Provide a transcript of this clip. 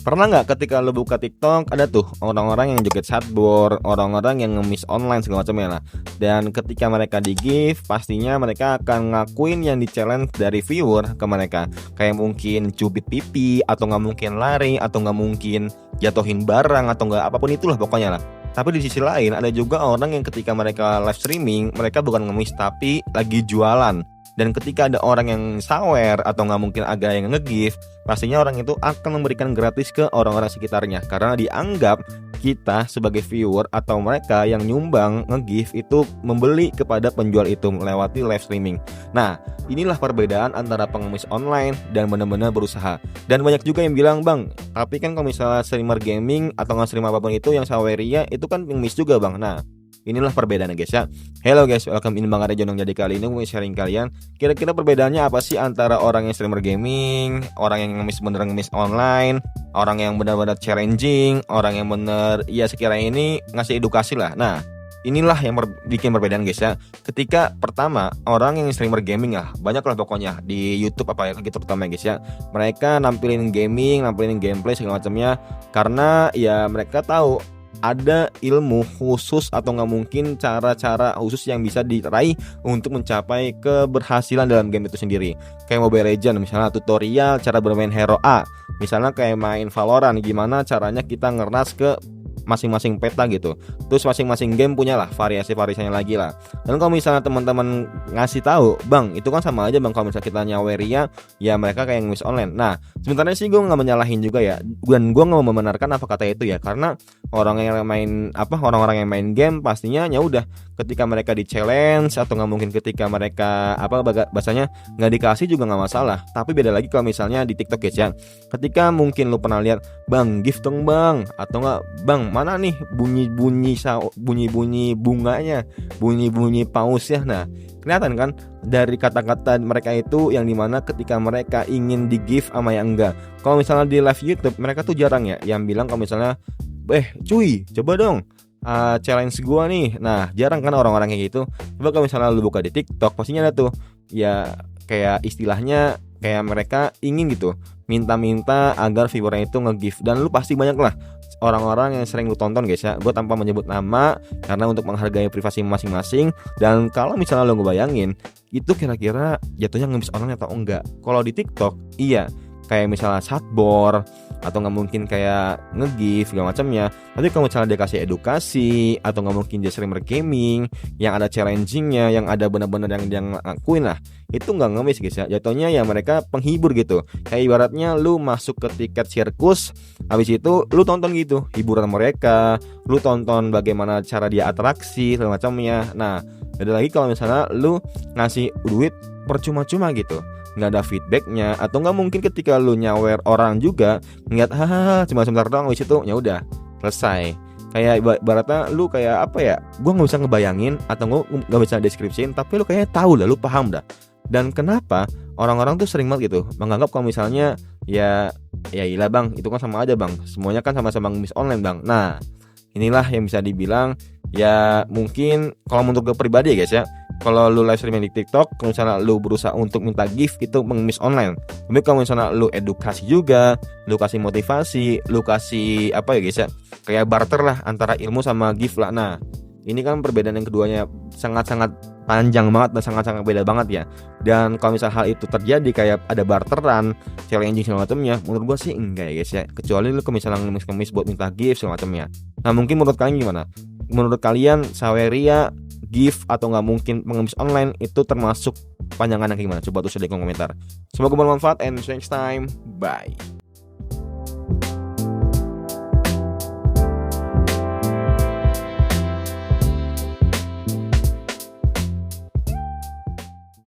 Pernah nggak ketika lo buka TikTok ada tuh orang-orang yang joget sadbor, orang-orang yang ngemis online segala macamnya lah. Dan ketika mereka di give, pastinya mereka akan ngakuin yang di challenge dari viewer ke mereka. Kayak mungkin cubit pipi, atau nggak mungkin lari, atau nggak mungkin jatuhin barang, atau nggak apapun itulah pokoknya lah. Tapi di sisi lain ada juga orang yang ketika mereka live streaming, mereka bukan ngemis tapi lagi jualan. Dan ketika ada orang yang sawer atau nggak mungkin agak yang nge-give, pastinya orang itu akan memberikan gratis ke orang-orang sekitarnya. Karena dianggap kita sebagai viewer atau mereka yang nyumbang nge-give itu membeli kepada penjual itu melewati live streaming. Nah, inilah perbedaan antara pengemis online dan benar-benar berusaha. Dan banyak juga yang bilang, bang, tapi kan kalau misalnya streamer gaming atau nggak streamer apapun itu yang saweria itu kan pengemis juga bang. Nah, inilah perbedaannya guys ya. Hello guys, welcome in Bang Arjonong. Jadi kali ini gue sharing kalian kira-kira perbedaannya apa sih antara orang yang streamer gaming, orang yang ngemis beneran ngemis online, orang yang benar-benar challenging, orang yang bener ya sekiranya ini ngasih edukasi lah. Nah, inilah yang bikin perbedaan guys ya. Ketika pertama orang yang streamer gaming lah, banyak lah pokoknya di YouTube apa ya gitu terutama guys ya. Mereka nampilin gaming, nampilin gameplay segala macamnya karena ya mereka tahu ada ilmu khusus atau nggak mungkin cara-cara khusus yang bisa diraih untuk mencapai keberhasilan dalam game itu sendiri. Kayak Mobile Legends misalnya tutorial cara bermain hero A, misalnya kayak main Valorant gimana caranya kita ngeras ke masing-masing peta gitu. Terus masing-masing game punya lah variasi-variasinya lagi lah. Dan kalau misalnya teman-teman ngasih tahu, bang itu kan sama aja bang kalau misalnya kita nyaweria ya mereka kayak ngemis online. Nah sebenarnya sih gue nggak menyalahin juga ya, dan gue nggak membenarkan apa kata itu ya, karena orang-orang yang main game pastinya ya udah ketika mereka di challenge atau nggak mungkin ketika mereka bahasanya nggak dikasih juga nggak masalah. Tapi beda lagi kalau misalnya di TikTok guys ya, ketika mungkin lu pernah lihat bang gift dong bang, atau nggak bang mana nih bunyi-bunyi bunganya, bunyi-bunyi paus ya. Nah kelihatan kan dari kata-kata mereka itu yang dimana ketika mereka ingin di give sama yang enggak. Kalau misalnya di live YouTube mereka tuh jarang ya yang bilang kalau misalnya cuy coba dong challenge gua nih. Nah jarang kan orang-orang kayak gitu. Coba kalau misalnya lu buka di TikTok pastinya ada tuh ya kayak istilahnya kayak mereka ingin gitu minta-minta agar viewernya itu nge-give. Dan lu pasti banyak lah orang-orang yang sering lu tonton guys ya, gue tanpa menyebut nama karena untuk menghargai privasi masing-masing. Dan kalau misalnya lu ngebayangin itu kira-kira jatuhnya ngemis online atau enggak. Kalau di TikTok iya kayak misalnya sadbor atau nggak mungkin kayak nge-give segala macamnya. Tapi kalau misalnya dia kasih edukasi atau nggak mungkin dia streamer gaming yang ada challengingnya, yang ada benar-benar yang dia ngakuin lah, itu nggak ngemis guys ya. Jatuhnya ya mereka penghibur gitu. Kayak ibaratnya lu masuk ke tiket sirkus, habis itu lu tonton gitu hiburan mereka, lu tonton bagaimana cara dia atraksi segala macamnya. Nah ada lagi kalau misalnya lu ngasih duit percuma-cuma gitu, nggak ada feedbacknya, atau nggak mungkin ketika lu nyawer orang juga ngeliat hahaha cuma sebentar doang habis itu ya udah selesai. Kayak ibaratnya lu kayak apa ya, gua nggak bisa ngebayangin atau gua nggak bisa deskripsiin, tapi lu kayaknya tahu dah, lu paham dah. Dan kenapa orang-orang tuh sering banget gitu menganggap kalau misalnya ya ilah bang itu kan sama aja bang, semuanya kan sama-sama ngemis online bang. Nah inilah yang bisa dibilang ya mungkin kalau menurut gue pribadi ya guys ya, kalau lu live streaming di TikTok, kalau misalnya lu berusaha untuk minta gift itu pengemis online. Tapi kalau misalnya lu edukasi juga, lu kasih motivasi, lu kasih apa ya guys ya, kayak barter lah antara ilmu sama gift lah. Nah ini kan perbedaan yang keduanya sangat-sangat panjang banget dan sangat-sangat beda banget ya. Dan kalau misalnya hal itu terjadi kayak ada barteran, challenging segala macamnya, menurut gua sih enggak ya guys ya. Kecuali lu misalnya ngemis-ngemis buat minta gift segala macamnya. Nah mungkin menurut kalian gimana? Menurut kalian saweria, gift atau nggak mungkin pengemis online itu termasuk panjangan yang gimana? Coba tulis di kolom komentar. Semoga bermanfaat and see you next time. Bye.